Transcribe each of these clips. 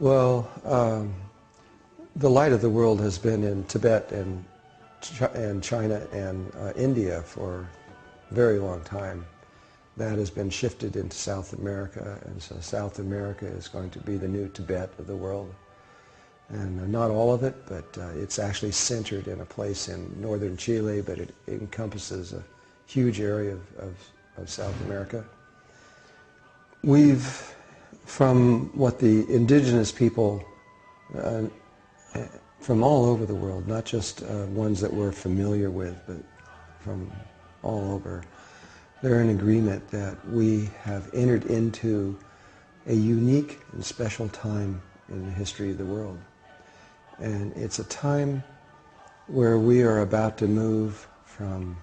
Well, the light of the world has been in Tibet and China and India for a very long time. That has been shifted into South America, and so South America is going to be the new Tibet of the world. And not all of it, but it's actually centered in a place in northern Chile, but it encompasses a huge area of South America. We've, from what the indigenous people from all over the world, not just ones that we're familiar with, but from all over, they're in agreement that we have entered into a unique and special time in the history of the world. And it's a time where we are about to move from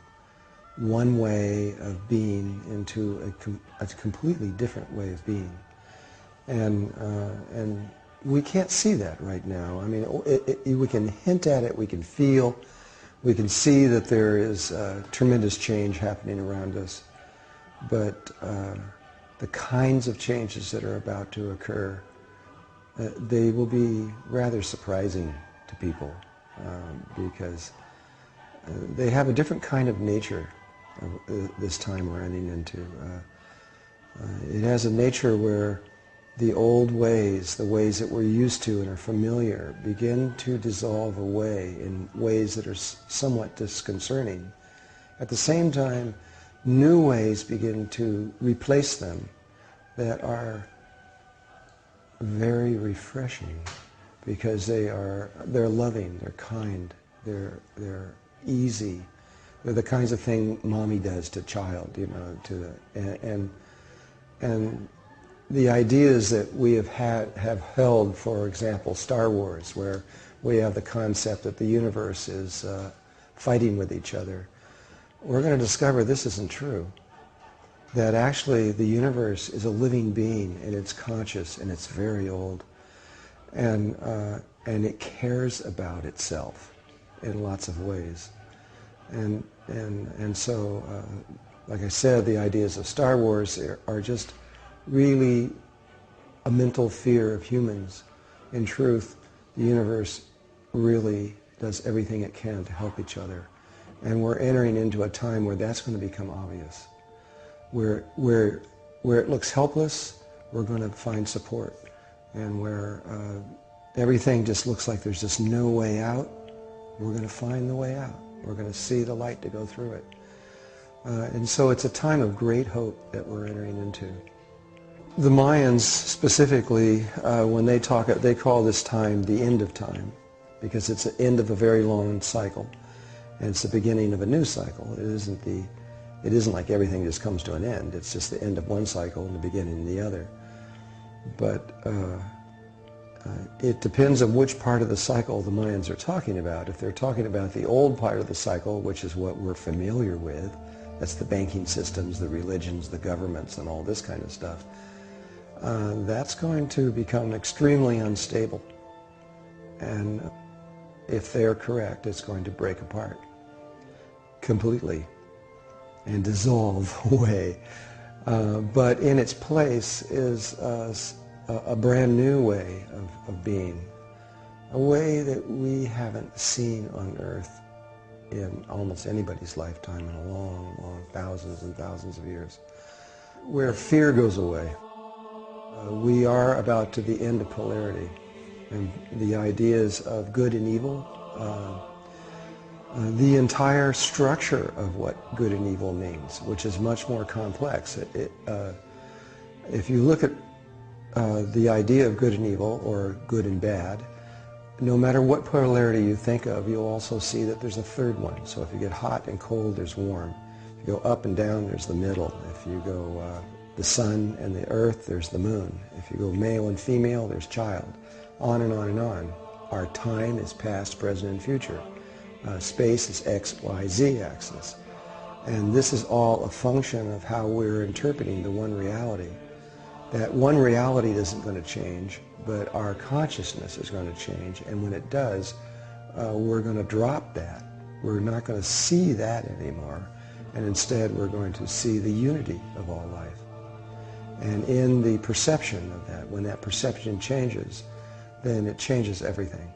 one way of being into a completely different way of being. And we can't see that right now. I mean, we can hint at it, we can feel, we can see that there is tremendous change happening around us. But the kinds of changes that are about to occur, they will be rather surprising to people because they have a different kind of nature this time we're running into. It has a nature where the old ways, the ways that we're used to and are familiar, begin to dissolve away in ways that are somewhat disconcerting. At the same time, new ways begin to replace them that are very refreshing because they're loving, they're kind, they're easy. They're the kinds of thing mommy does to child, you know, and the ideas that we have held, for example, Star Wars, where we have the concept that the universe is fighting with each other. We're going to discover this isn't true. That actually the universe is a living being, and it's conscious, and it's very old, and it cares about itself in lots of ways. And so, like I said, the ideas of Star Wars are just really a mental fear of humans. In truth, the universe really does everything it can to help each other. And we're entering into a time where that's going to become obvious. Where it looks helpless, we're going to find support. And where everything just looks like there's just no way out, we're going to find the way out. We're going to see the light to go through it. And so it's a time of great hope that we're entering into. The Mayans specifically, when they talk, they call this time the end of time, because it's the end of a very long cycle, and it's the beginning of a new cycle. It isn't like everything just comes to an end. It's just the end of one cycle and the beginning of the other. But it depends on which part of the cycle the Mayans are talking about. If they're talking about the old part of the cycle, which is what we're familiar with, that's the banking systems, the religions, the governments, and all this kind of stuff, that's going to become extremely unstable. And if they're correct, it's going to break apart completely and dissolve away. But in its place is a brand new way of being, a way that we haven't seen on Earth in almost anybody's lifetime in a long, long, thousands and thousands of years, where fear goes away. We are about to the end of polarity, and the ideas of good and evil, the entire structure of what good and evil means, which is much more complex. If you look at the idea of good and evil, or good and bad, no matter what polarity you think of, you'll also see that there's a third one. So if you get hot and cold, there's warm. If you go up and down, there's the middle. If you go the sun and the earth, there's the moon. If you go male and female, there's child. On and on and on. Our time is past, present, and future. Space is X, Y, Z axis. And this is all a function of how we're interpreting the one reality. That one reality isn't going to change, but our consciousness is going to change, and when it does, we're going to drop that. We're not going to see that anymore, and instead we're going to see the unity of all life. And in the perception of that, when that perception changes, then it changes everything.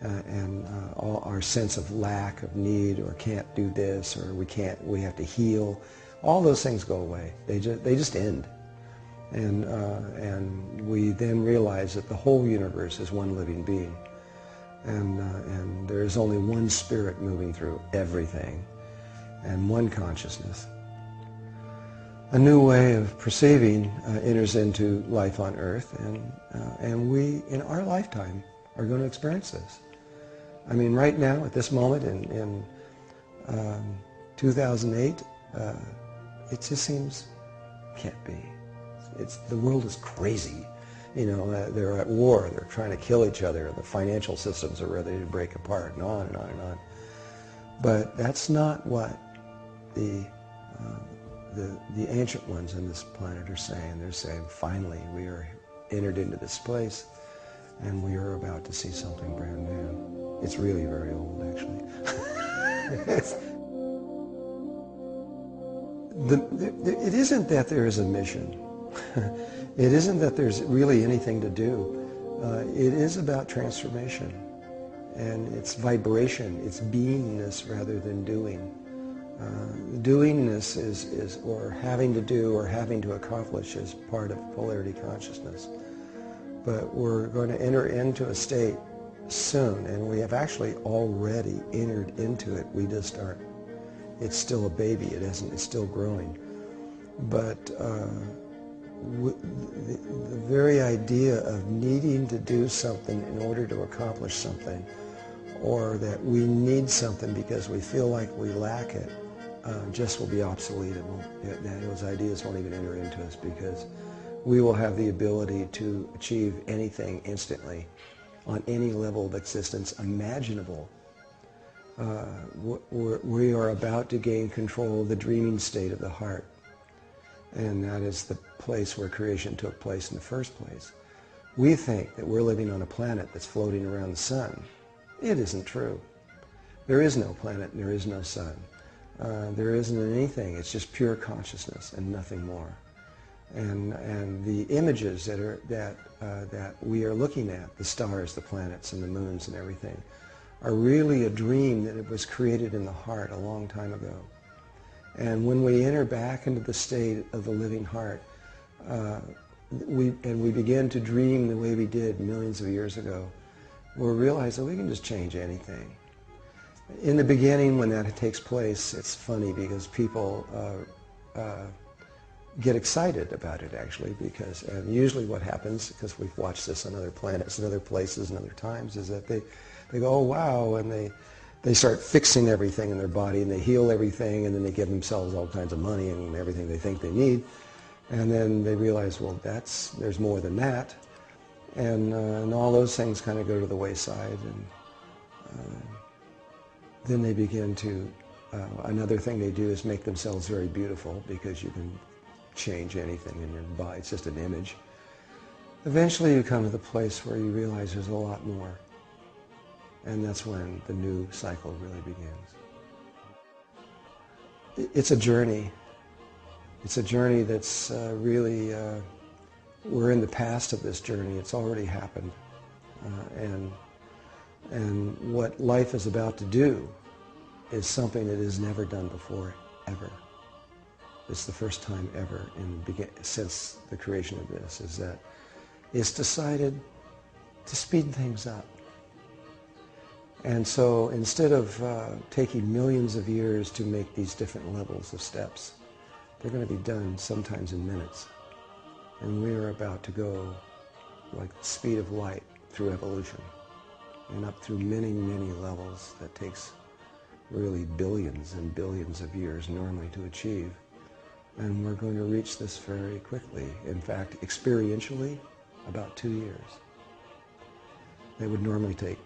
And all our sense of lack, of need, or can't do this, or we have to heal, all those things go away. They just end. And we then realize that the whole universe is one living being. And there is only one spirit moving through everything, and one consciousness. A new way of perceiving enters into life on earth, and we, in our lifetime, are going to experience this. I mean, right now, at this moment, in 2008, it just seems, can't be. The world is crazy. You know, they're at war, they're trying to kill each other, the financial systems are ready to break apart, and on and on and on. But that's not what the ancient ones on this planet are saying. They're saying, finally, we are entered into this place, and we are about to see something brand new. It's really very old, actually. It isn't that there is a mission. It isn't that there's really anything to do. It is about transformation, and it's vibration, it's beingness rather than doing. Doingness is, or having to do or having to accomplish, is part of polarity consciousness. But we're going to enter into a state soon, and we have actually already entered into it. We just aren't. It's still a baby. It's still growing. But the very idea of needing to do something in order to accomplish something, or that we need something because we feel like we lack it, just will be obsolete. Those ideas won't even enter into us, because we will have the ability to achieve anything instantly on any level of existence imaginable. We are about to gain control of the dreaming state of the heart, and that is the place where creation took place in the first place. We think that we're living on a planet that's floating around the sun. It isn't true. There is no planet and there is no sun. There isn't anything. It's just pure consciousness and nothing more. And the images that we are looking at, the stars, the planets, and the moons and everything, are really a dream that it was created in the heart a long time ago. And when we enter back into the state of the living heart, we begin to dream the way we did millions of years ago, we'll realize that we can just change anything. In the beginning, when that takes place, it's funny because people get excited about it, actually, and usually what happens, because we've watched this on other planets and other places and other times, is that they go, oh wow, and they start fixing everything in their body, and they heal everything, and then they give themselves all kinds of money and everything they think they need, and then they realize, well, there's more than that, and all those things kind of go to the wayside, and then they begin to, another thing they do is make themselves very beautiful, because you can change anything in your body. It's just an image. Eventually you come to the place where you realize there's a lot more. And that's when the new cycle really begins. It's a journey. It's a journey that's really, we're in the past of this journey. It's already happened. And what life is about to do is something that is never done before, ever. It's the first time ever since the creation of this, is that it's decided to speed things up. And so instead of taking millions of years to make these different levels of steps, they're going to be done sometimes in minutes. And we are about to go like the speed of light through evolution, and up through many, many levels that takes really billions and billions of years normally to achieve. And we're going to reach this very quickly. In fact, experientially, about 2 years. It would normally take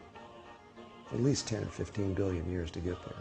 at least 10 or 15 billion years to get there.